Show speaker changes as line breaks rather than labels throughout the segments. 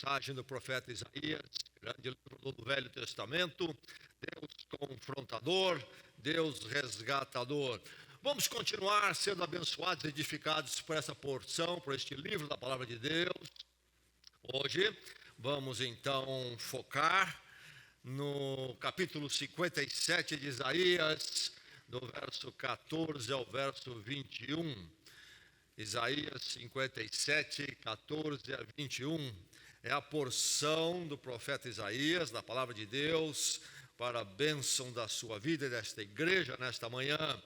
mensagem do profeta Isaías, grande livro do Velho Testamento, Deus confrontador, Deus resgatador. Vamos continuar sendo abençoados e edificados por essa porção, por este livro da Palavra de Deus. Hoje vamos então focar no capítulo 57 de Isaías, do verso 14 ao verso 21. Isaías 57, 14 a 21, é a porção do profeta Isaías, da palavra de Deus, para a bênção da sua vida e desta igreja nesta manhã.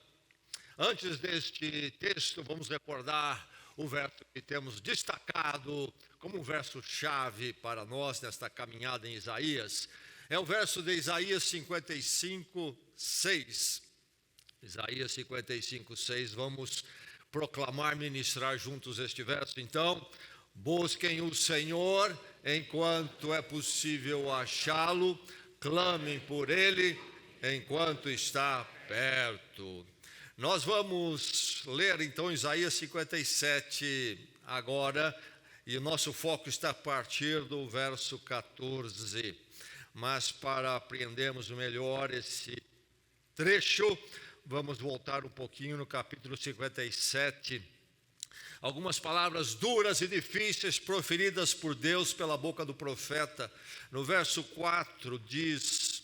Antes deste texto, vamos recordar o verso que temos destacado como um verso-chave para nós nesta caminhada em Isaías. É o verso de Isaías 55, 6. Isaías 55, 6, vamos proclamar, ministrar juntos este verso. Então, busquem o Senhor enquanto é possível achá-lo, clamem por Ele enquanto está perto. Nós vamos ler então Isaías 57 agora, e o nosso foco está a partir do verso 14. Mas para apreendermos melhor esse trecho, vamos voltar um pouquinho no capítulo 57. Algumas palavras duras e difíceis proferidas por Deus pela boca do profeta. No verso 4 diz: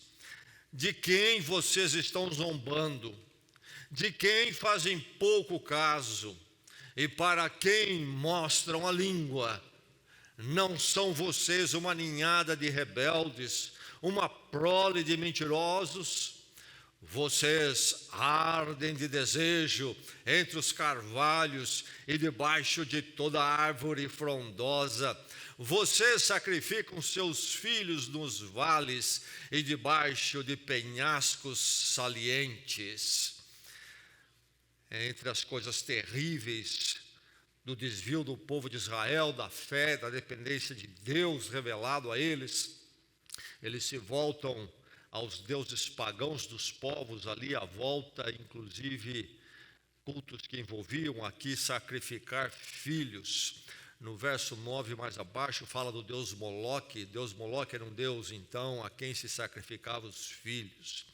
de quem vocês estão zombando? De quem fazem pouco caso? E para quem mostram a língua? Não são vocês uma ninhada de rebeldes, uma prole de mentirosos? Vocês ardem de desejo entre os carvalhos e debaixo de toda árvore frondosa. Vocês sacrificam seus filhos nos vales e debaixo de penhascos salientes. Entre as coisas terríveis do desvio do povo de Israel, da fé, da dependência de Deus revelado a eles, eles se voltam aos deuses pagãos dos povos ali à volta, inclusive cultos que envolviam aqui sacrificar filhos. No verso 9 mais abaixo fala do deus Moloque. Deus Moloque era um deus então a quem se sacrificava os filhos.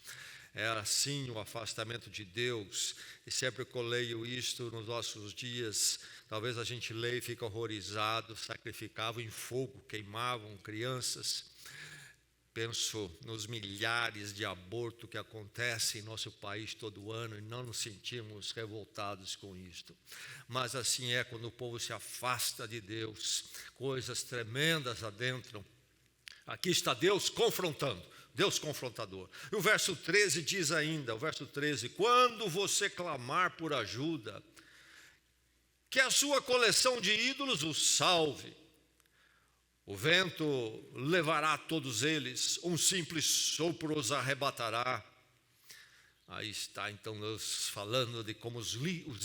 É assim o afastamento de Deus, e sempre que eu leio isto nos nossos dias, talvez a gente leia e fica horrorizado. Sacrificavam em fogo, queimavam crianças. Penso nos milhares de abortos que acontecem em nosso país todo ano e não nos sentimos revoltados com isto. Mas assim é quando o povo se afasta de Deus, coisas tremendas adentram. Aqui está Deus confrontando, Deus confrontador. E o verso 13 diz ainda, o verso 13: quando você clamar por ajuda, que a sua coleção de ídolos o salve. O vento levará todos eles, um simples sopro os arrebatará. Aí está então Deus falando de como os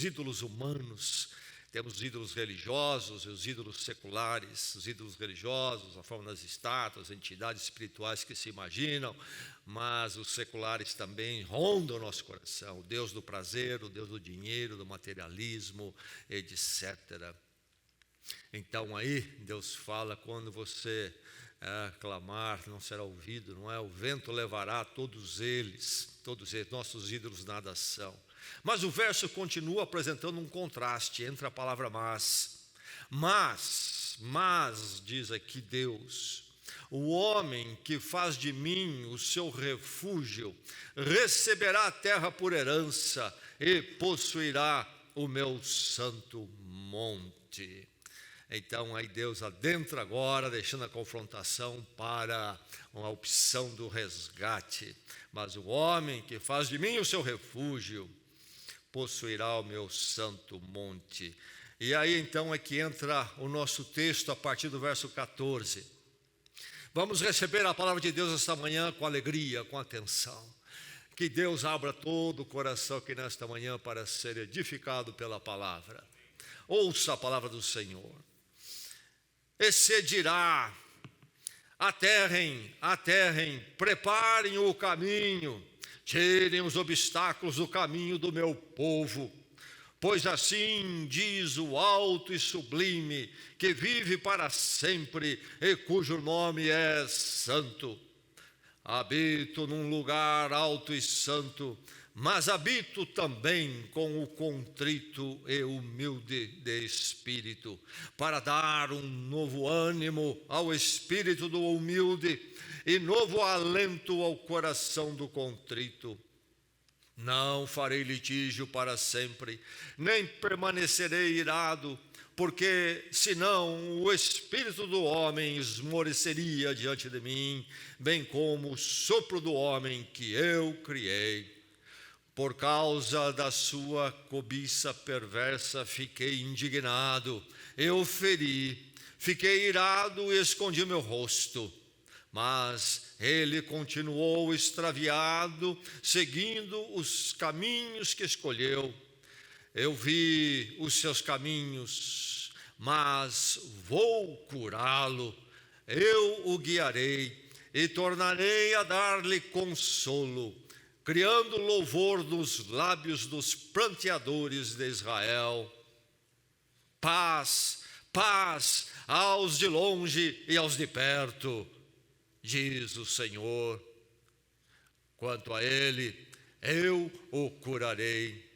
ídolos humanos, temos os ídolos religiosos e os ídolos seculares. Os ídolos religiosos, a forma das estátuas, entidades espirituais que se imaginam, mas os seculares também rondam o nosso coração. O Deus do prazer, o Deus do dinheiro, do materialismo, etc. Então aí Deus fala: quando você clamar, não será ouvido, não é? O vento levará todos eles, nossos ídolos nada são. Mas o verso continua apresentando um contraste entre a palavra mas, diz aqui Deus: o homem que faz de mim o seu refúgio receberá a terra por herança e possuirá o meu santo monte. Então aí Deus adentra agora, deixando a confrontação para uma opção do resgate. Mas o homem que faz de mim o seu refúgio possuirá o meu santo monte. E aí então é que entra o nosso texto a partir do verso 14. Vamos receber a palavra de Deus esta manhã com alegria, com atenção. Que Deus abra todo o coração aqui nesta manhã para ser edificado pela palavra. Ouça a palavra do Senhor. Excedirá, aterrem, preparem o caminho, tirem os obstáculos do caminho do meu povo, Pois assim diz o alto e sublime, que vive para sempre e cujo nome é santo. Habito num lugar alto e santo, mas habito também com o contrito e humilde de espírito, para dar um novo ânimo ao espírito do humilde e novo alento ao coração do contrito. Não farei litígio para sempre, nem permanecerei irado, porque senão o espírito do homem esmoreceria diante de mim, bem como o sopro do homem que eu criei. Por causa da sua cobiça perversa fiquei indignado, eu feri, fiquei irado e escondi meu rosto. Mas ele continuou extraviado, seguindo os caminhos que escolheu. Eu vi os seus caminhos, mas vou curá-lo. Eu o guiarei e tornarei a dar-lhe consolo, criando louvor nos lábios dos pranteadores de Israel. Paz, paz aos de longe e aos de perto, diz o Senhor. Quanto a ele, eu o curarei.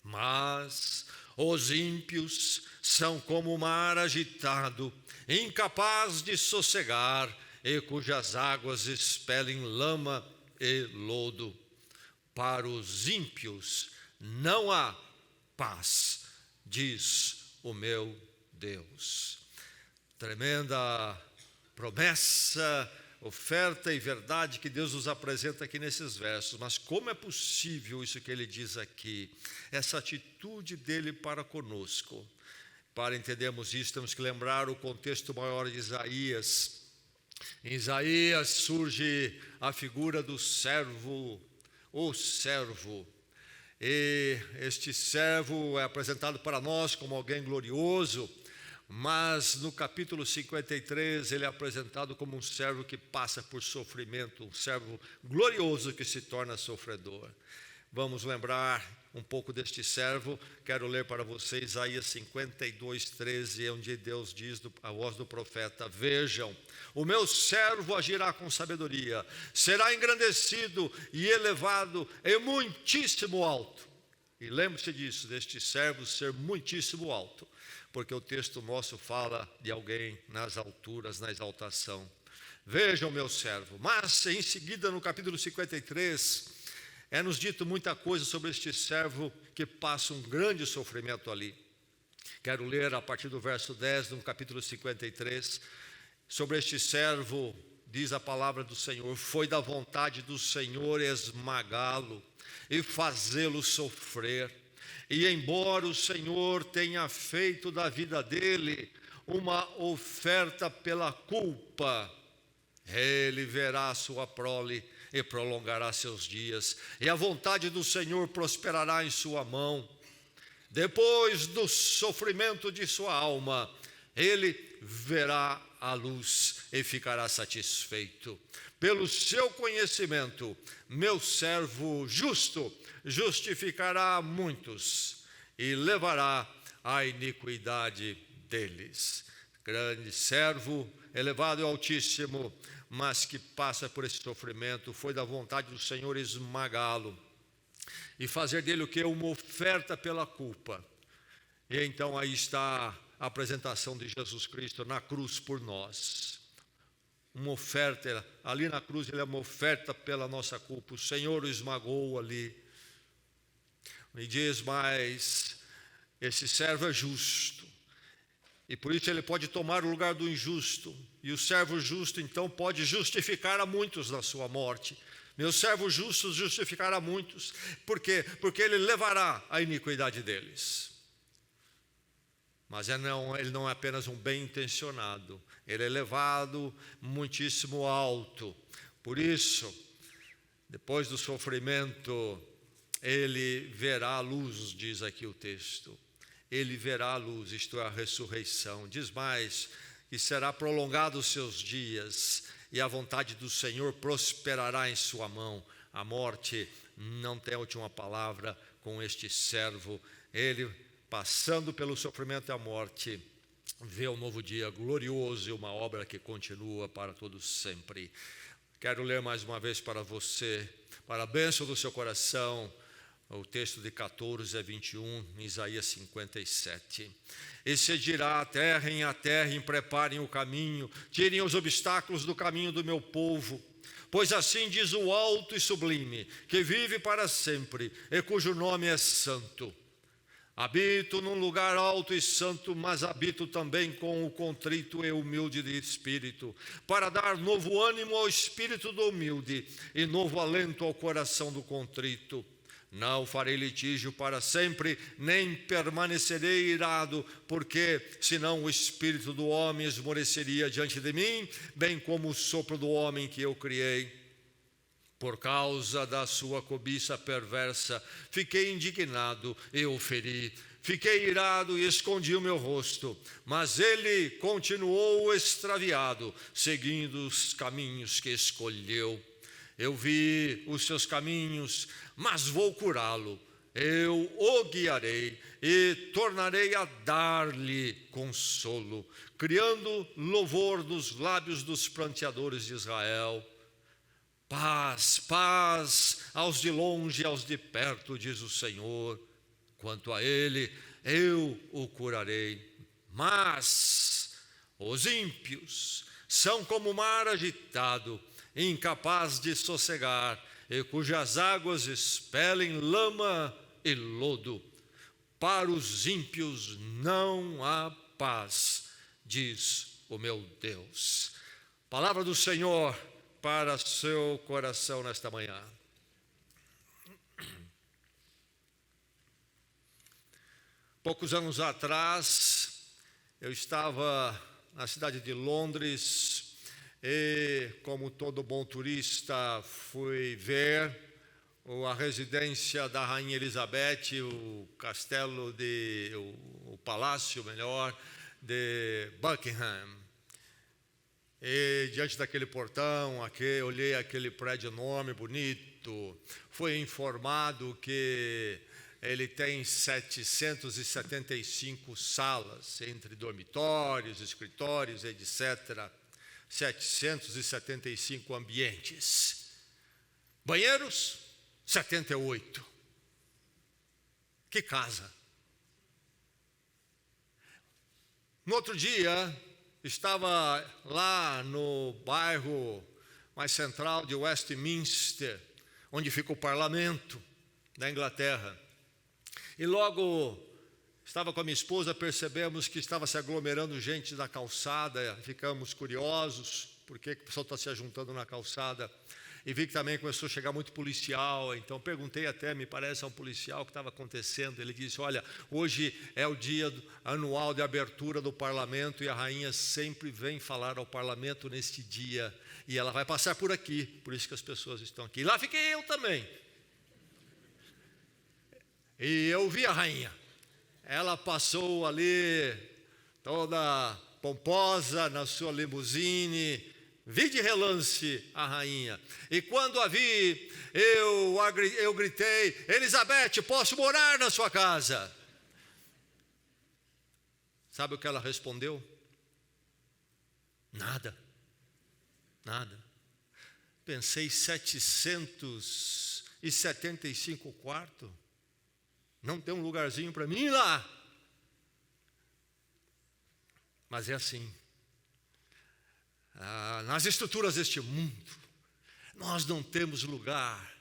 Mas os ímpios são como o mar agitado, incapaz de sossegar, e cujas águas expelem lama e lodo. Para os ímpios não há paz, diz o meu Deus. Tremenda promessa, oferta e verdade que Deus nos apresenta aqui nesses versos. Mas como é possível isso que ele diz aqui? Essa atitude dele para conosco. Para entendermos isso, temos que lembrar o contexto maior de Isaías. Em Isaías surge a figura do servo, o servo. E este servo é apresentado para nós como alguém glorioso, mas no capítulo 53 ele é apresentado como um servo que passa por sofrimento, um servo glorioso que se torna sofredor. Vamos lembrar um pouco deste servo. Quero ler para vocês Isaías 52, 13, onde Deus diz, a voz do profeta: vejam, o meu servo agirá com sabedoria, será engrandecido e elevado e muitíssimo alto. E lembre-se disso, deste servo ser muitíssimo alto, porque o texto nosso fala de alguém nas alturas, na exaltação. Vejam, meu servo. Mas em seguida, no capítulo 53, é-nos dito muita coisa sobre este servo que passa um grande sofrimento ali. Quero ler a partir do verso 10, no capítulo 53, sobre este servo, diz a palavra do Senhor: foi da vontade do Senhor esmagá-lo e fazê-lo sofrer. E embora o Senhor tenha feito da vida dele uma oferta pela culpa, ele verá a sua prole e prolongará seus dias, e a vontade do Senhor prosperará em sua mão. Depois do sofrimento de sua alma, ele verá a luz e ficará satisfeito. Pelo seu conhecimento, meu servo justo justificará muitos e levará a iniquidade deles. Grande servo, elevado e altíssimo, mas que passa por esse sofrimento, foi da vontade do Senhor esmagá-lo e fazer dele o que? Uma oferta pela culpa. E então aí está a apresentação de Jesus Cristo na cruz por nós. Uma oferta, ali na cruz ele é uma oferta pela nossa culpa. O Senhor o esmagou ali. E diz mais: esse servo é justo, e por isso ele pode tomar o lugar do injusto. E o servo justo então pode justificar a muitos na sua morte. Meu servo justo justificará muitos. Por quê? Porque ele levará a iniquidade deles. Mas ele não é apenas um bem intencionado, ele é elevado muitíssimo alto. Por isso, depois do sofrimento, ele verá a luz, diz aqui o texto. Ele verá a luz, isto é, a ressurreição. Diz mais, que será prolongado os seus dias, e a vontade do Senhor prosperará em sua mão. A morte não tem a última palavra com este servo ele, passando pelo sofrimento e a morte, vê um novo dia glorioso e uma obra que continua para todos sempre. Quero ler mais uma vez para você, para a bênção do seu coração, o texto de 14 a 21, em Isaías 57. E se dirá: aterrem a terra e preparem o caminho, tirem os obstáculos do caminho do meu povo. Pois assim diz o alto e sublime, que vive para sempre, e cujo nome é santo. Habito num lugar alto e santo, mas habito também com o contrito e humilde de espírito, para dar novo ânimo ao espírito do humilde e novo alento ao coração do contrito. Não farei litígio para sempre, nem permanecerei irado, porque senão o espírito do homem esmoreceria diante de mim, bem como o sopro do homem que eu criei. Por causa da sua cobiça perversa, fiquei indignado e o feri. Fiquei irado e escondi o meu rosto, mas ele continuou extraviado, seguindo os caminhos que escolheu. Eu vi os seus caminhos, mas vou curá-lo. Eu o guiarei e tornarei a dar-lhe consolo, criando louvor nos lábios dos pranteadores de Israel. Paz, paz aos de longe e aos de perto, diz o Senhor. Quanto a ele, eu o curarei. Mas os ímpios são como o mar agitado, incapaz de sossegar, e cujas águas expelem lama e lodo. Para os ímpios não há paz, diz o meu Deus. Palavra do Senhor para seu coração nesta manhã. Poucos anos atrás, eu estava na cidade de Londres e, como todo bom turista, fui ver a residência da Rainha Elizabeth, o palácio melhor, de Buckingham. E diante daquele portão, olhei aquele prédio enorme, bonito. Fui informado que ele tem 775 salas, entre dormitórios, escritórios, etc. 775 ambientes. Banheiros, 78. Que casa! No outro dia, estava lá no bairro mais central de Westminster, onde fica o parlamento da Inglaterra. E logo estava com a minha esposa, percebemos que estava se aglomerando gente na calçada, ficamos curiosos, por que o pessoal está se ajuntando na calçada? E vi que também começou a chegar muito policial, então perguntei até, me parece a um policial o que estava acontecendo. Ele disse: olha, hoje é o dia anual de abertura do parlamento e a rainha sempre vem falar ao parlamento neste dia, e ela vai passar por aqui, por isso que as pessoas estão aqui. E lá fiquei eu também. E eu vi a rainha, ela passou ali, toda pomposa na sua limusine. Vi de relance a rainha, e quando a vi, eu gritei: Elizabeth, posso morar na sua casa? Sabe o que ela respondeu? Nada. Pensei, 775 quartos, não tem um lugarzinho para mim lá? Mas é assim. Nas estruturas deste mundo, nós não temos lugar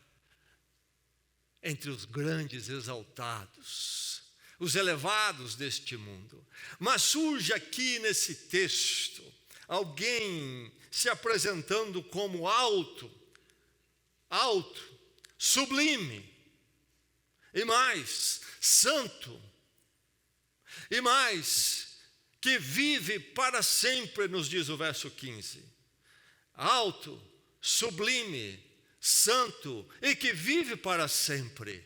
entre os grandes exaltados, os elevados deste mundo. Mas surge aqui nesse texto alguém se apresentando como alto, sublime, e mais, santo, e mais, que vive para sempre, nos diz o verso 15. Alto, sublime, santo e que vive para sempre.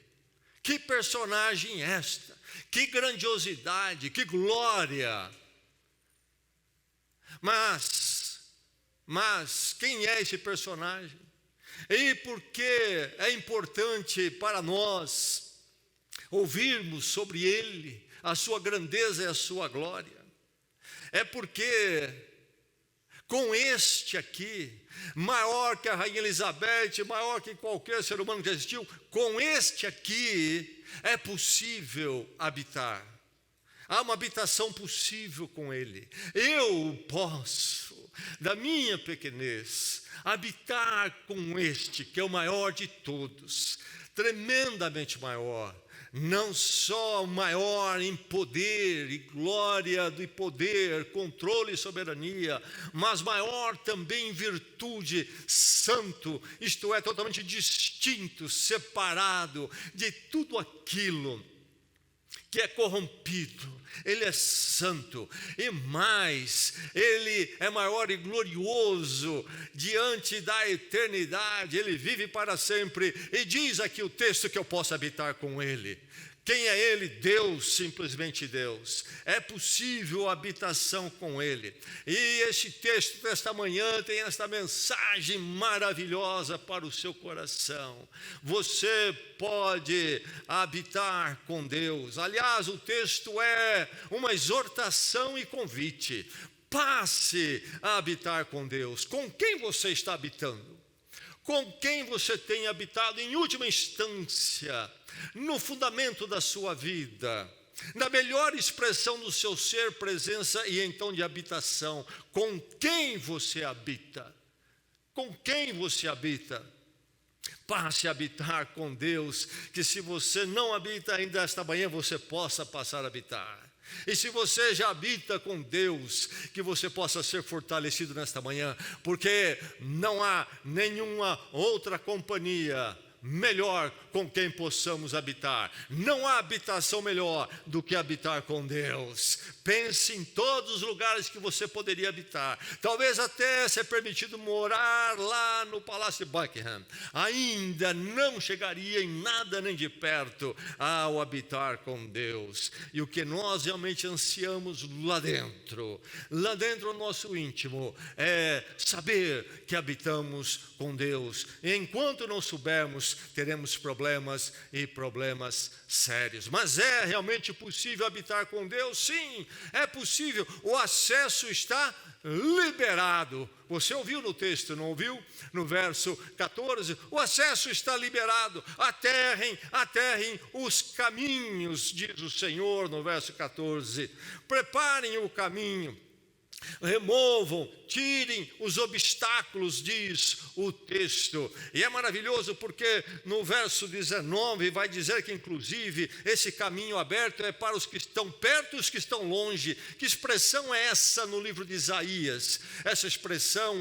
Que personagem esta? Que grandiosidade, que glória! Mas quem é esse personagem? E por que é importante para nós ouvirmos sobre Ele, a sua grandeza e a sua glória. É porque com este aqui, maior que a Rainha Elizabeth, maior que qualquer ser humano que existiu, com este aqui é possível habitar. Há uma habitação possível com Ele. Eu posso, da minha pequenez, habitar com este, que é o maior de todos, tremendamente maior. Não só maior em poder e glória e poder, controle e soberania, mas maior também em virtude, santo, isto é, totalmente distinto, separado de tudo aquilo que é corrompido. Ele é santo, e mais, Ele é maior e glorioso diante da eternidade. Ele vive para sempre, e diz aqui o texto que eu posso habitar com Ele. Quem é Ele? Deus, simplesmente Deus. É possível a habitação com Ele. E este texto desta manhã tem esta mensagem maravilhosa para o seu coração. Você pode habitar com Deus. Aliás, o texto é uma exortação e convite. Passe a habitar com Deus. Com quem você está habitando? Com quem você tem habitado em última instância, no fundamento da sua vida, na melhor expressão do seu ser, presença e então de habitação. Com quem você habita? Com quem você habita? Passe a habitar com Deus, que se você não habita ainda esta manhã, você possa passar a habitar. E se você já habita com Deus, que você possa ser fortalecido nesta manhã, porque não há nenhuma outra companhia melhor com quem possamos habitar. Não há habitação melhor do que habitar com Deus. Pense em todos os lugares que você poderia habitar. Talvez até ser permitido morar lá no Palácio de Buckingham. Ainda não chegaria em nada nem de perto ao habitar com Deus. E o que nós realmente ansiamos lá dentro no nosso íntimo, é saber que habitamos com Deus. E enquanto não soubermos, teremos problemas e problemas sérios. Mas é realmente possível habitar com Deus? Sim, é possível. O acesso está liberado. Você ouviu no texto, não ouviu? No verso 14, o acesso está liberado. Aterrem os caminhos, diz o Senhor no verso 14. Preparem o caminho. Removam, tirem os obstáculos, diz o texto. E é maravilhoso porque no verso 19 vai dizer que inclusive esse caminho aberto é para os que estão perto e os que estão longe. Que expressão é essa no livro de Isaías? Essa expressão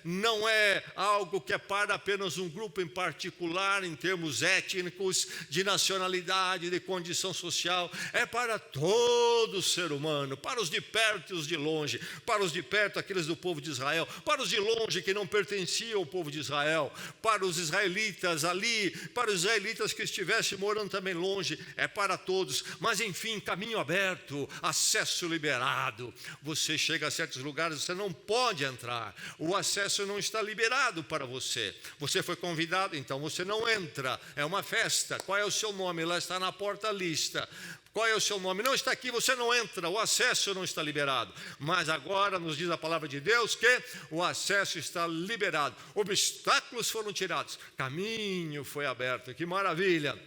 não é algo que é para apenas um grupo em particular, em termos étnicos, de nacionalidade, de condição social. É para todo ser humano, para os de perto e os de longe. Para os de perto, aqueles do povo de Israel, para os de longe que não pertenciam ao povo de Israel, para os israelitas ali, para os israelitas que estivessem morando também longe, é para todos. Mas enfim, caminho aberto, acesso liberado. Você chega a certos lugares, você não pode entrar, o acesso não está liberado para você. Você foi convidado, então você não entra, é uma festa. Qual é o seu nome? Lá está na porta a lista. Qual é o seu nome? Não está aqui, você não entra, o acesso não está liberado. Mas agora nos diz a palavra de Deus que o acesso está liberado. Obstáculos foram tirados, caminho foi aberto. Que maravilha!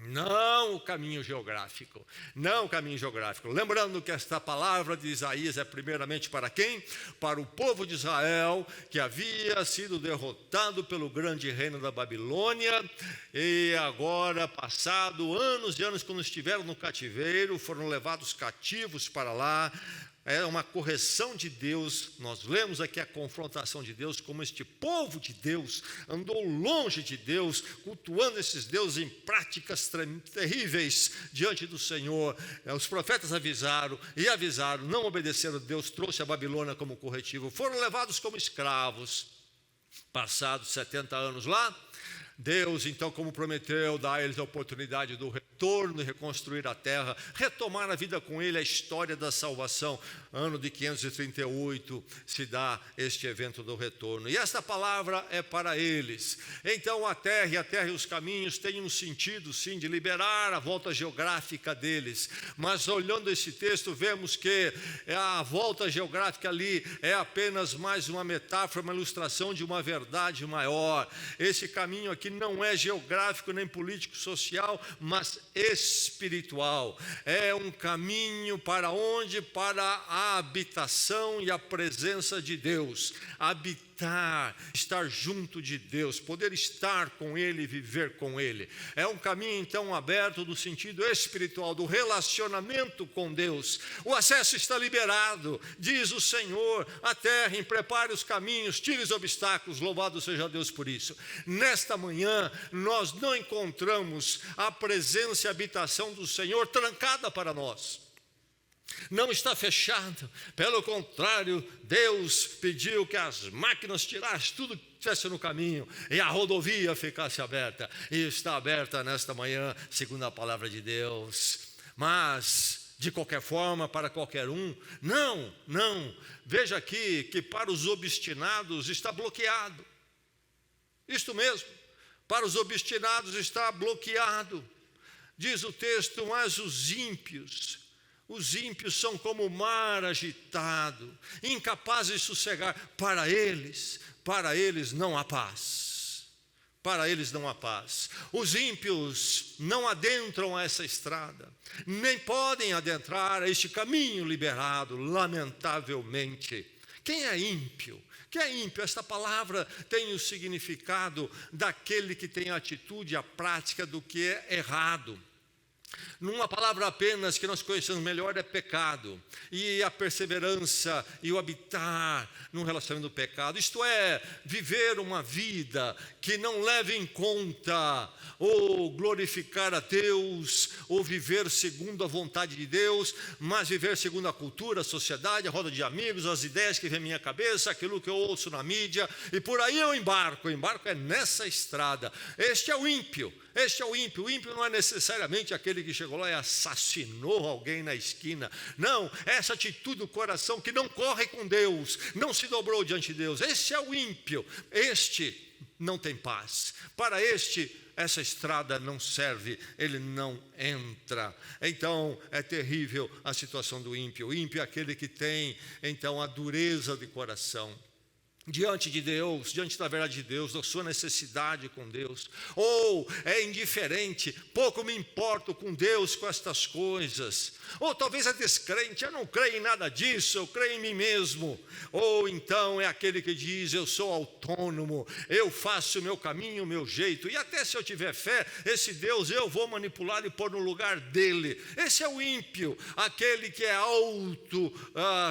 Não o caminho geográfico, não o caminho geográfico. Lembrando que esta palavra de Isaías é primeiramente para quem? Para o povo de Israel, que havia sido derrotado pelo grande reino da Babilônia, e agora, passado anos e anos, quando estiveram no cativeiro, foram levados cativos para lá. É uma correção de Deus. Nós lemos aqui a confrontação de Deus, como este povo de Deus andou longe de Deus, cultuando esses deuses em práticas terríveis diante do Senhor. Os profetas avisaram, não obedeceram. Deus trouxe a Babilônia como corretivo. Foram levados como escravos. Passados 70 anos lá, Deus, então, como prometeu, dá a eles a oportunidade do retorno e reconstruir a terra, retomar a vida com ele, a história da salvação. Ano de 538 se dá este evento do retorno. E esta palavra é para eles. Então a terra e os caminhos têm um sentido, sim, de liberar a volta geográfica deles. Mas olhando esse texto, vemos que a volta geográfica ali é apenas mais uma metáfora, uma ilustração de uma verdade maior. Esse caminho aqui não é geográfico nem político social, mas espiritual. É um caminho para onde? Para a habitação e a presença de Deus. Habitar, estar junto de Deus, poder estar com Ele e viver com Ele. É um caminho então aberto no sentido espiritual, do relacionamento com Deus. O acesso está liberado, diz o Senhor: aterrem, prepare os caminhos, tire os obstáculos, louvado seja Deus por isso. Nesta manhã, nós não encontramos a presença e a habitação do Senhor trancada para nós. Não está fechado, pelo contrário, Deus pediu que as máquinas tirassem tudo que estivesse no caminho e a rodovia ficasse aberta, e está aberta nesta manhã, segundo a palavra de Deus. Mas, de qualquer forma, para qualquer um, não, veja aqui que para os obstinados está bloqueado, isto mesmo, para os obstinados está bloqueado. Diz o texto: mas os ímpios são como o mar agitado, incapazes de sossegar. Para eles não há paz. Para eles não há paz. Os ímpios não adentram essa estrada, nem podem adentrar a este caminho liberado, lamentavelmente. Quem é ímpio? Que é ímpio? Esta palavra tem o significado daquele que tem a atitude, a prática do que é errado. Numa palavra apenas que nós conhecemos melhor, é pecado. E a perseverança e o habitar num relacionamento do pecado, isto é, viver uma vida que não leve em conta ou glorificar a Deus, ou viver segundo a vontade de Deus, mas viver segundo a cultura, a sociedade, a roda de amigos, as ideias que vem à minha cabeça, aquilo que eu ouço na mídia, e por aí eu embarco é nessa estrada. Este é o ímpio. O ímpio não é necessariamente aquele que chegou lá e assassinou alguém na esquina. Não, essa atitude do coração que não corre com Deus, não se dobrou diante de Deus. Esse é o ímpio. Este não tem paz. Para este, essa estrada não serve, ele não entra. Então, é terrível a situação do ímpio. O ímpio é aquele que tem, então, a dureza de coração diante de Deus, diante da verdade de Deus, da sua necessidade com Deus, ou é indiferente, pouco me importo com Deus, com estas coisas, ou talvez é descrente, eu não creio em nada disso, eu creio em mim mesmo, ou então é aquele que diz: eu sou autônomo, eu faço o meu caminho, o meu jeito, e até se eu tiver fé, esse Deus eu vou manipular e pôr no lugar dele. Esse é o ímpio, aquele que é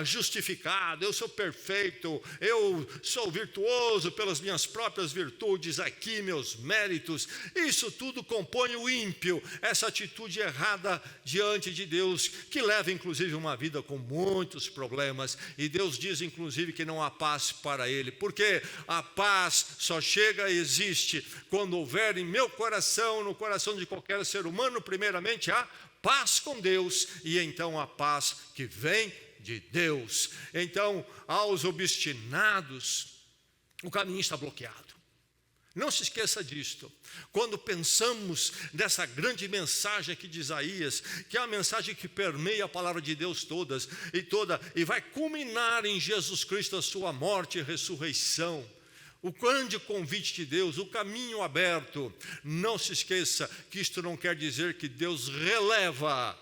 justificado, eu sou perfeito, eu sou virtuoso pelas minhas próprias virtudes, aqui meus méritos. Isso tudo compõe o ímpio, essa atitude errada diante de Deus, que leva inclusive uma vida com muitos problemas, e Deus diz inclusive que não há paz para ele, porque a paz só chega e existe quando houver em meu coração, no coração de qualquer ser humano, primeiramente a paz com Deus, e então a paz que vem de Deus. Então, aos obstinados, o caminho está bloqueado. Não se esqueça disto. Quando pensamos nessa grande mensagem aqui de Isaías, que é a mensagem que permeia a palavra de Deus e vai culminar em Jesus Cristo, a sua morte e ressurreição, o grande convite de Deus, o caminho aberto. Não se esqueça que isto não quer dizer que Deus releva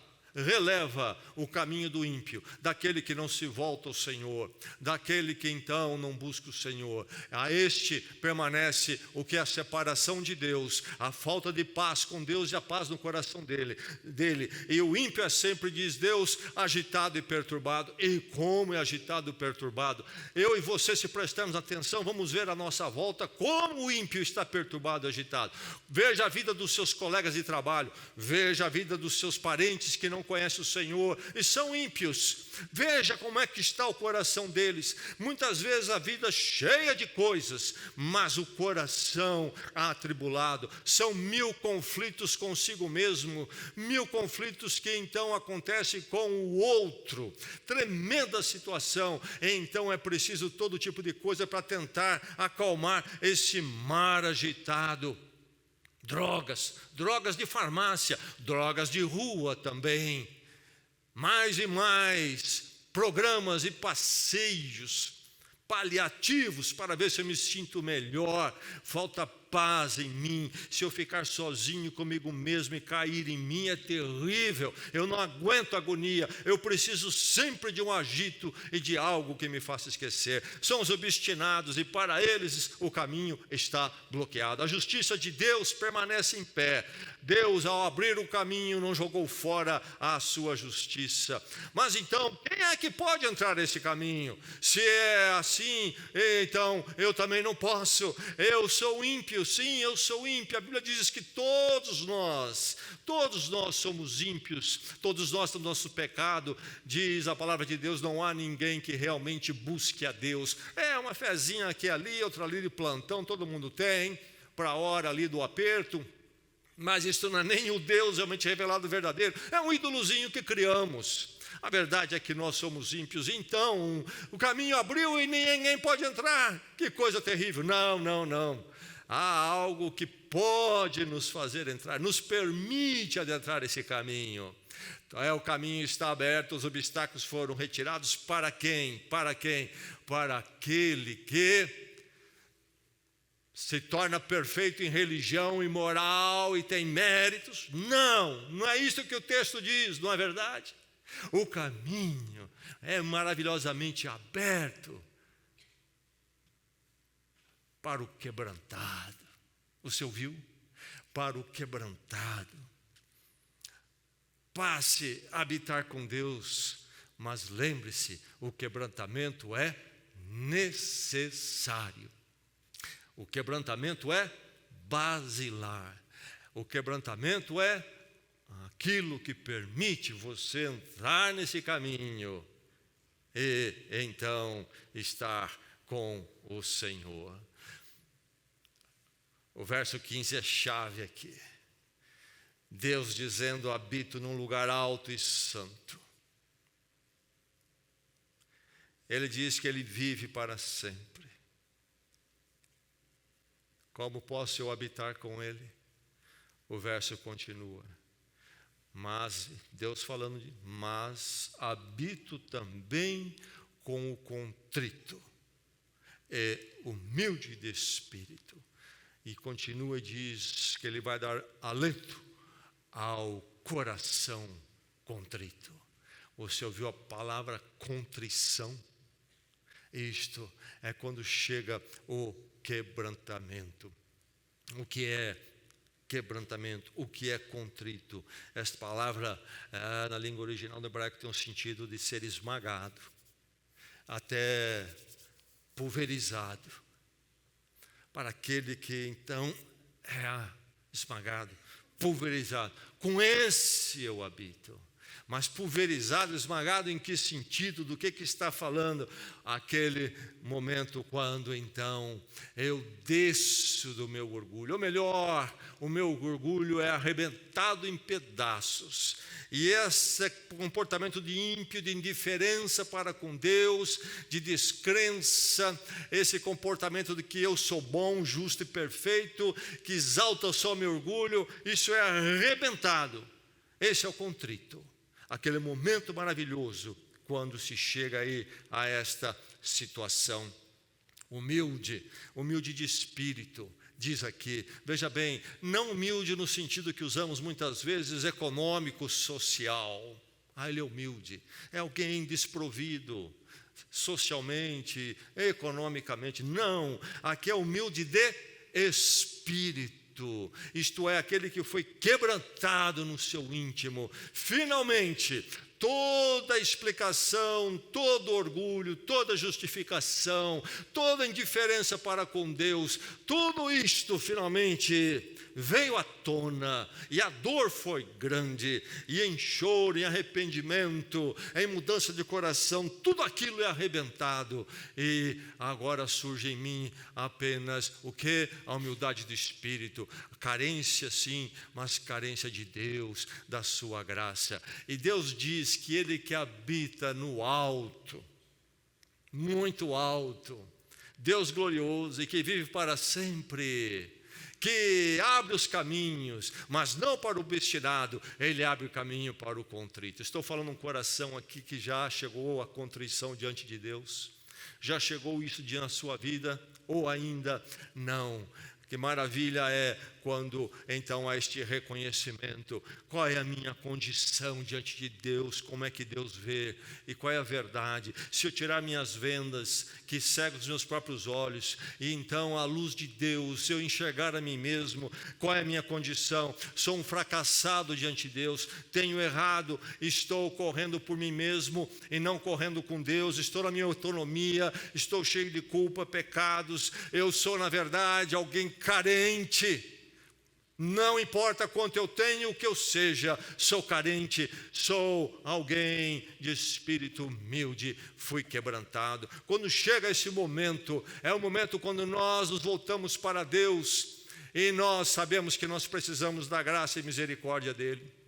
o caminho do ímpio, daquele que não se volta ao Senhor, daquele que então não busca o Senhor. A este permanece o que é a separação de Deus, a falta de paz com Deus e a paz no coração dele. E o ímpio é sempre, diz Deus, agitado e perturbado. E como é agitado e perturbado? Eu e você, se prestarmos atenção, vamos ver à nossa volta como o ímpio está perturbado e agitado. Veja a vida dos seus colegas de trabalho, veja a vida dos seus parentes que não conhecem o Senhor e são ímpios. Veja como é que está o coração deles. Muitas vezes a vida cheia de coisas, mas o coração atribulado. São 1000 conflitos consigo mesmo, 1000 conflitos que então acontecem com o outro. Tremenda situação. Então é preciso todo tipo de coisa para tentar acalmar esse mar agitado. Drogas de farmácia, drogas de rua também. Mais e mais programas e passeios paliativos para ver se eu me sinto melhor. Falta paz em mim. Se eu ficar sozinho comigo mesmo e cair em mim é terrível. Eu não aguento agonia. Eu preciso sempre de um agito e de algo que me faça esquecer. São os obstinados e para eles o caminho está bloqueado. A justiça de Deus permanece em pé. Deus, ao abrir o caminho, não jogou fora a sua justiça. Mas então, quem é que pode entrar nesse caminho? Se é assim, então eu também não posso. Eu sou ímpio, sim, eu sou ímpio. A Bíblia diz que todos nós somos ímpios, todos nós temos nosso pecado. Diz a palavra de Deus, não há ninguém que realmente busque a Deus. É uma fezinha aqui ali, outra ali de plantão, todo mundo tem, para a hora ali do aperto. Mas isso não é nem o Deus realmente revelado verdadeiro, é um ídolozinho que criamos. A verdade é que nós somos ímpios, então o caminho abriu e ninguém pode entrar. Que coisa terrível. Não. Há algo que pode nos fazer entrar, nos permite adentrar esse caminho. Então, o caminho está aberto, os obstáculos foram retirados. Para quem? Para aquele que se torna perfeito em religião e moral e tem méritos. Não é isso que o texto diz, não é verdade? O caminho é maravilhosamente aberto para o quebrantado. Você ouviu? Para o quebrantado. Passe a habitar com Deus, mas lembre-se, o quebrantamento é necessário. O quebrantamento é basilar. O quebrantamento é aquilo que permite você entrar nesse caminho e então estar com o Senhor. O verso 15 é chave aqui. Deus dizendo: habito num lugar alto e santo. Ele diz que Ele vive para sempre. Como posso eu habitar com Ele? O verso continua. Mas, Deus falando mas habito também com o contrito e humilde de espírito. E continua e diz que Ele vai dar alento ao coração contrito. Você ouviu a palavra contrição? Isto é quando chega o quebrantamento. O que é quebrantamento? O que é contrito? Esta palavra, na língua original do hebraico, tem um sentido de ser esmagado, até pulverizado. Para aquele que então é esmagado, pulverizado. Com esse eu habito. Mas pulverizado, esmagado, em que sentido? Do que está falando? Aquele momento quando então eu desço do meu orgulho. Ou melhor, o meu orgulho é arrebentado em pedaços. E esse comportamento de ímpio, de indiferença para com Deus, de descrença, esse comportamento de que eu sou bom, justo e perfeito, que exalta só meu orgulho, isso é arrebentado. Esse é o contrito. Aquele momento maravilhoso quando se chega aí a esta situação. Humilde de espírito, diz aqui. Veja bem, não humilde no sentido que usamos muitas vezes econômico, social. Ele é humilde, é alguém desprovido socialmente, economicamente. Não, aqui é humilde de espírito. Isto é, aquele que foi quebrantado no seu íntimo. Finalmente, toda explicação, todo orgulho, toda justificação, toda indiferença para com Deus, tudo isto finalmente veio à tona, e a dor foi grande, e em choro, em arrependimento, em mudança de coração, tudo aquilo é arrebentado, e agora surge em mim apenas o que? A humildade do espírito, carência sim, mas carência de Deus, da sua graça. E Deus diz que Ele que habita no alto, muito alto, Deus glorioso e que vive para sempre, que abre os caminhos, mas não para o obstinado, Ele abre o caminho para o contrito. Estou falando um coração aqui que já chegou à contrição diante de Deus, já chegou isso diante da sua vida, ou ainda não. Que maravilha é quando então há este reconhecimento, qual é a minha condição diante de Deus, como é que Deus vê, e qual é a verdade. Se eu tirar minhas vendas, que cegam os meus próprios olhos, e então a luz de Deus, se eu enxergar a mim mesmo, qual é a minha condição? Sou um fracassado diante de Deus, tenho errado, estou correndo por mim mesmo e não correndo com Deus, estou na minha autonomia, estou cheio de culpa, pecados, eu sou na verdade alguém carente. Não importa quanto eu tenho, o que eu seja, sou carente, sou alguém de espírito humilde, fui quebrantado. Quando chega esse momento, é o momento quando nós nos voltamos para Deus e nós sabemos que nós precisamos da graça e misericórdia dEle.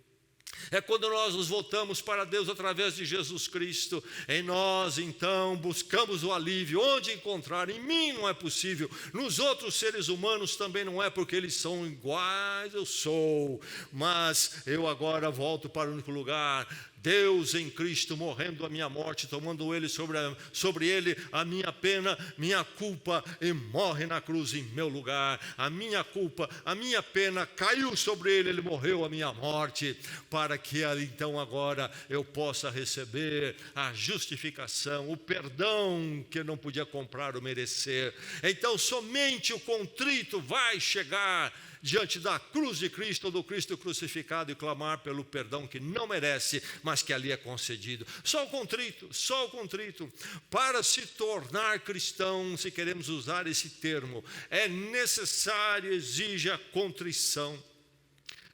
É quando nós nos voltamos para Deus através de Jesus Cristo, em nós então buscamos o alívio. Onde encontrar? Em mim não é possível, nos outros seres humanos também não é, porque eles são iguais, eu sou, mas eu agora volto para o único lugar, Deus em Cristo, morrendo a minha morte, tomando Ele sobre Ele a minha pena, minha culpa, e morre na cruz em meu lugar. A minha culpa, a minha pena caiu sobre Ele, Ele morreu a minha morte, para que então agora eu possa receber a justificação, o perdão que eu não podia comprar ou merecer. Então somente o contrito vai chegar diante da cruz de Cristo, ou do Cristo crucificado, e clamar pelo perdão que não merece, mas que ali é concedido. Só o contrito, para se tornar cristão, se queremos usar esse termo, é necessário, exige a contrição.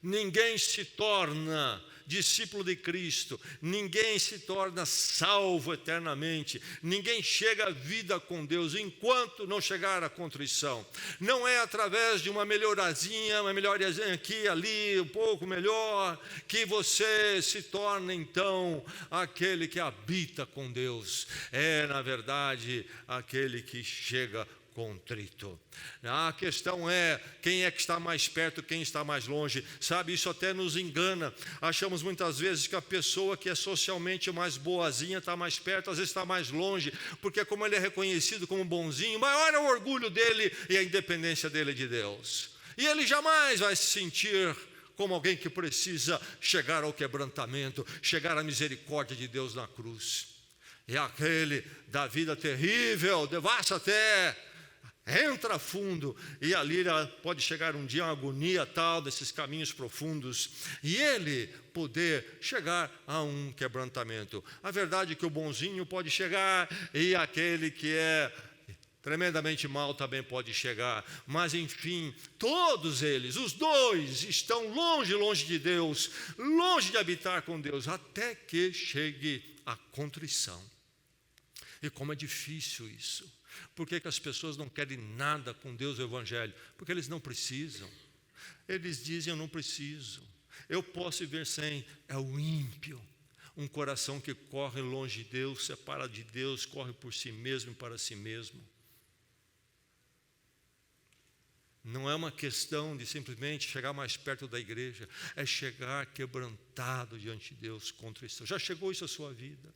Ninguém se torna discípulo de Cristo, ninguém se torna salvo eternamente, ninguém chega à vida com Deus enquanto não chegar à contrição. Não é através de uma melhorazinha aqui, ali, um pouco melhor, que você se torna então aquele que habita com Deus. É, na verdade, aquele que chega contrito. A questão é, quem é que está mais perto, quem está mais longe? Sabe, isso até nos engana. Achamos muitas vezes que a pessoa que é socialmente mais boazinha está mais perto, às vezes está mais longe, porque como ele é reconhecido como bonzinho, maior é o orgulho dele e a independência dele de Deus. E ele jamais vai se sentir como alguém que precisa chegar ao quebrantamento, chegar à misericórdia de Deus na cruz. E aquele da vida terrível, devassa até, entra fundo, e ali pode chegar um dia uma agonia tal, desses caminhos profundos, e ele poder chegar a um quebrantamento. A verdade é que o bonzinho pode chegar, e aquele que é tremendamente mal também pode chegar, mas enfim, todos eles, os dois, estão longe de Deus, longe de habitar com Deus, até que chegue a contrição. E como é difícil isso. Por que as pessoas não querem nada com Deus e o Evangelho? Porque eles não precisam. Eles dizem, eu não preciso, eu posso viver sem. É o ímpio, um coração que corre longe de Deus, separa de Deus, corre por si mesmo e para si mesmo. Não é uma questão de simplesmente chegar mais perto da igreja, é chegar quebrantado diante de Deus, contra isso. Já chegou isso à sua vida?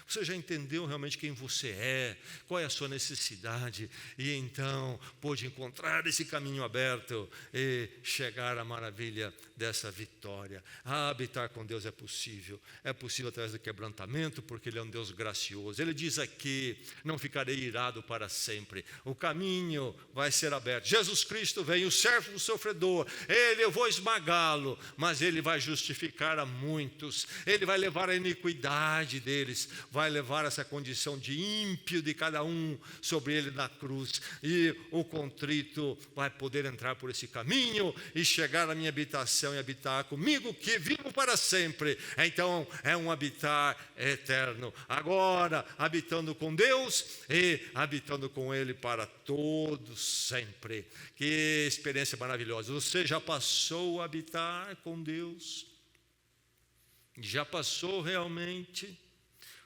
Você já entendeu realmente quem você é, qual é a sua necessidade, e então pôde encontrar esse caminho aberto e chegar à maravilha dessa vitória. Habitar com Deus é possível através do quebrantamento, porque Ele é um Deus gracioso. Ele diz aqui: não ficarei irado para sempre, o caminho vai ser aberto. Jesus Cristo vem, o servo sofredor, eu vou esmagá-lo, mas Ele vai justificar a muitos, Ele vai levar a iniquidade deles, vai levar essa condição de ímpio de cada um sobre Ele na cruz, e o contrito vai poder entrar por esse caminho e chegar à minha habitação e habitar comigo, que vivo para sempre. Então é um habitar eterno, agora habitando com Deus e habitando com Ele para todos sempre. Que experiência maravilhosa! Você já passou a habitar com Deus? Já passou realmente?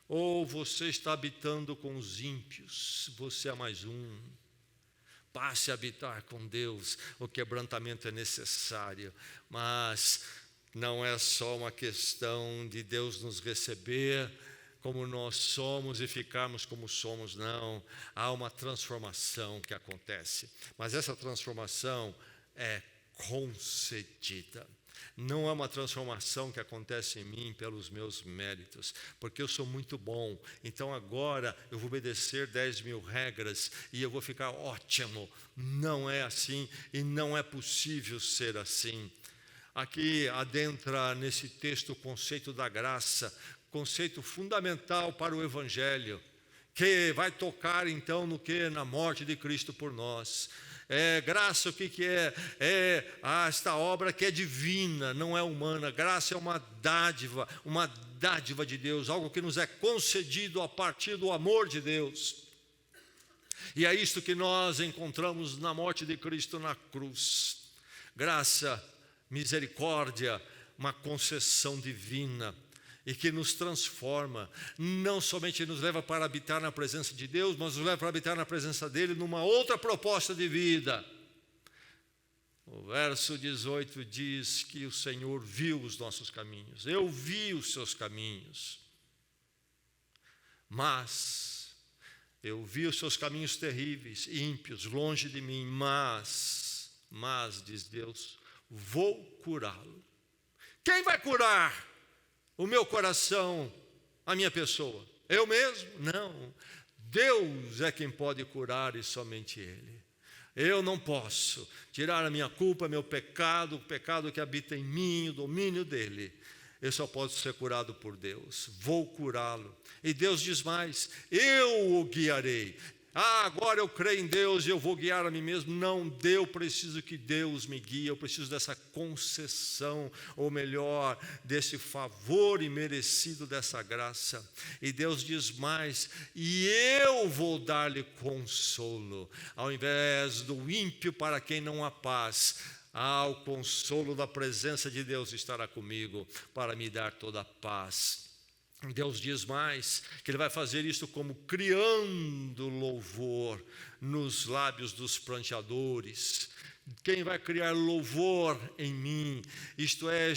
Ou você está habitando com os ímpios? Você é mais um. Passe a habitar com Deus. O quebrantamento é necessário, mas não é só uma questão de Deus nos receber como nós somos e ficarmos como somos, não. Há uma transformação que acontece, mas essa transformação é concedida. Não é uma transformação que acontece em mim pelos meus méritos, porque eu sou muito bom, então agora eu vou obedecer 10.000 regras e eu vou ficar ótimo. Não é assim e não é possível ser assim. Aqui adentra nesse texto o conceito da graça, conceito fundamental para o Evangelho, que vai tocar então no que? Na morte de Cristo por nós. Graça, o que é? Esta obra que é divina, não é humana. Graça é uma dádiva de Deus, algo que nos é concedido a partir do amor de Deus. E é isto que nós encontramos na morte de Cristo na cruz. Graça, misericórdia, uma concessão divina, e que nos transforma, não somente nos leva para habitar na presença de Deus, mas nos leva para habitar na presença dEle numa outra proposta de vida. O verso 18 diz que o Senhor viu os nossos caminhos, eu vi os seus caminhos, mas eu vi os seus caminhos terríveis, ímpios, longe de mim, mas, diz Deus, vou curá-lo. Quem vai curar o meu coração, a minha pessoa? Eu mesmo? Não. Deus é quem pode curar, e somente Ele. Eu não posso tirar a minha culpa, meu pecado, o pecado que habita em mim, o domínio dEle. Eu só posso ser curado por Deus. Vou curá-lo. E Deus diz mais: eu o guiarei. Agora eu creio em Deus e eu vou guiar a mim mesmo. Não, eu preciso que Deus me guie, eu preciso dessa concessão, ou melhor, desse favor imerecido dessa graça. E Deus diz mais: e eu vou dar-lhe consolo. Ao invés do ímpio para quem não há paz, o consolo da presença de Deus estará comigo para me dar toda a paz. Deus diz mais, que Ele vai fazer isso como criando louvor nos lábios dos pranteadores. Quem vai criar louvor em mim? Isto é,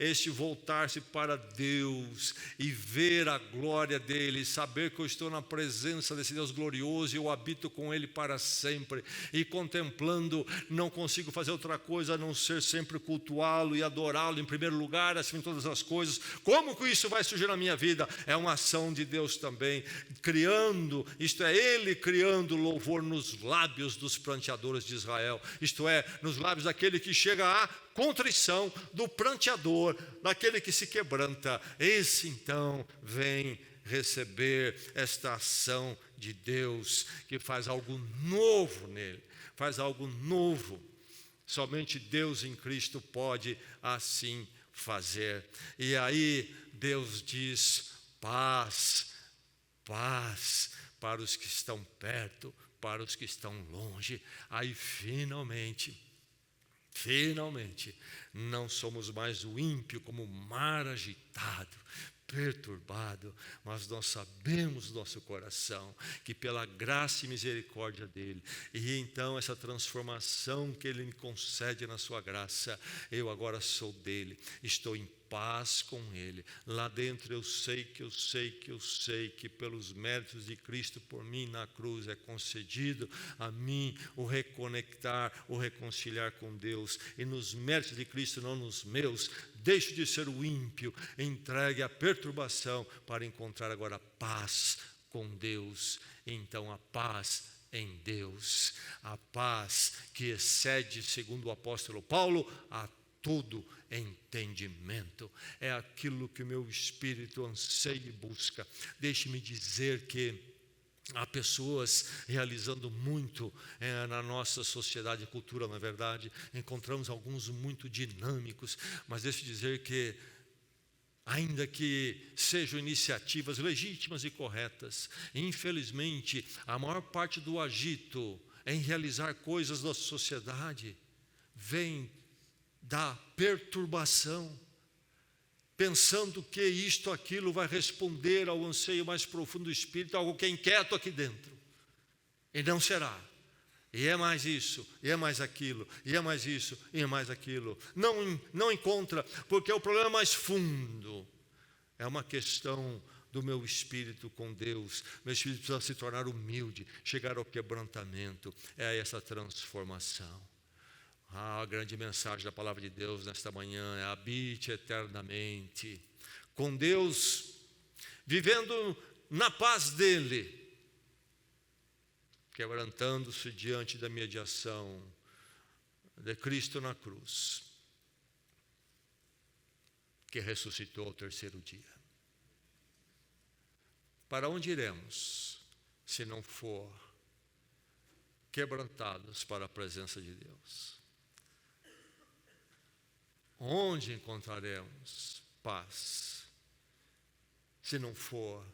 este voltar-se para Deus e ver a glória dEle, saber que eu estou na presença desse Deus glorioso e eu habito com Ele para sempre. E contemplando, não consigo fazer outra coisa a não ser sempre cultuá-lo e adorá-lo em primeiro lugar, acima de todas as coisas. Como que isso vai surgir na minha vida? É uma ação de Deus também, criando, isto é, Ele criando louvor nos lábios dos pranteadores de Israel. Isto é, nos lábios daquele que chega à contrição, do pranteador, daquele que se quebranta. Esse então vem receber esta ação de Deus, que faz algo novo nele, faz algo novo. Somente Deus em Cristo pode assim fazer. E aí Deus diz: paz, paz para os que estão perto, para os que estão longe. Aí finalmente, não somos mais o ímpio como o mar agitado, perturbado, mas nós sabemos no nosso coração que pela graça e misericórdia dEle, e então essa transformação que Ele me concede na sua graça, eu agora sou dEle, estou em paz com Ele. Lá dentro eu sei que pelos méritos de Cristo por mim na cruz é concedido a mim o reconectar, o reconciliar com Deus. E nos méritos de Cristo, não nos meus, deixo de ser o ímpio, entregue à perturbação para encontrar agora paz com Deus. Então a paz em Deus, a paz que excede, segundo o apóstolo Paulo, a todo entendimento, é aquilo que o meu espírito anseia e busca. Deixe-me dizer que há pessoas realizando muito na nossa sociedade e cultura, na verdade, encontramos alguns muito dinâmicos, mas deixe-me dizer que, ainda que sejam iniciativas legítimas e corretas, infelizmente, a maior parte do agito em realizar coisas da sociedade vem da perturbação, pensando que isto, aquilo vai responder ao anseio mais profundo do Espírito, algo que é inquieto aqui dentro, e não será. E é mais isso, e é mais aquilo, e é mais isso, e é mais aquilo. Não encontra, porque o problema mais fundo é uma questão do meu espírito com Deus. Meu espírito precisa se tornar humilde, chegar ao quebrantamento. É essa transformação. A grande mensagem da palavra de Deus nesta manhã é: habite eternamente com Deus, vivendo na paz dEle, quebrantando-se diante da mediação de Cristo na cruz, que ressuscitou ao terceiro dia. Para onde iremos, se não for quebrantados para a presença de Deus? Onde encontraremos paz, se não for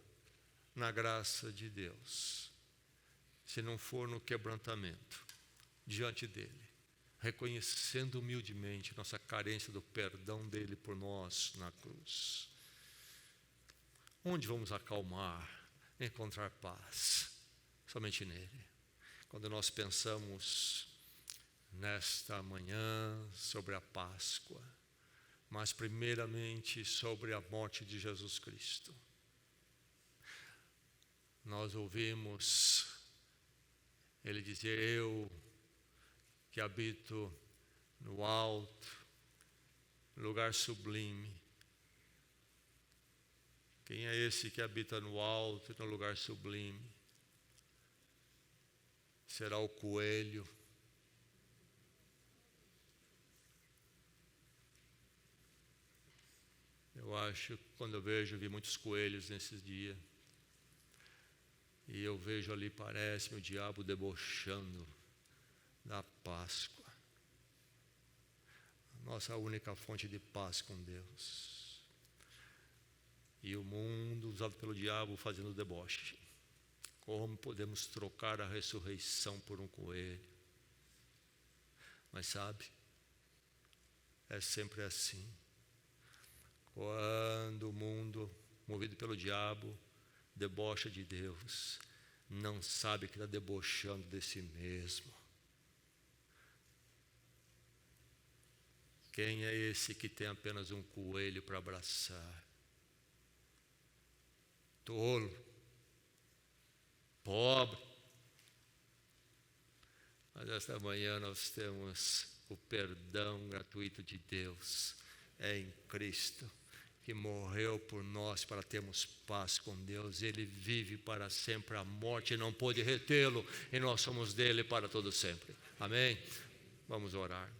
na graça de Deus, se não for no quebrantamento diante dEle, reconhecendo humildemente nossa carência do perdão dEle por nós na cruz? Onde vamos acalmar, encontrar paz? Somente nele. Quando nós pensamos nesta manhã sobre a Páscoa, mas primeiramente sobre a morte de Jesus Cristo, nós ouvimos Ele dizer: eu que habito no alto, lugar sublime. Quem é esse que habita no alto e no lugar sublime? Será o coelho. Eu acho, quando eu vi muitos coelhos nesses dias, e eu vejo ali, parece-me o diabo debochando da Páscoa, nossa única fonte de paz com Deus. E o mundo usado pelo diabo fazendo deboche. Como podemos trocar a ressurreição por um coelho? Mas sabe, é sempre assim. Quando o mundo, movido pelo diabo, debocha de Deus, não sabe que está debochando de si mesmo. Quem é esse que tem apenas um coelho para abraçar? Tolo, pobre. Mas esta manhã nós temos o perdão gratuito de Deus, é em Cristo, que morreu por nós para termos paz com Deus. Ele vive para sempre, a morte não pôde retê-lo, e nós somos dele para todo sempre. Amém? Vamos orar.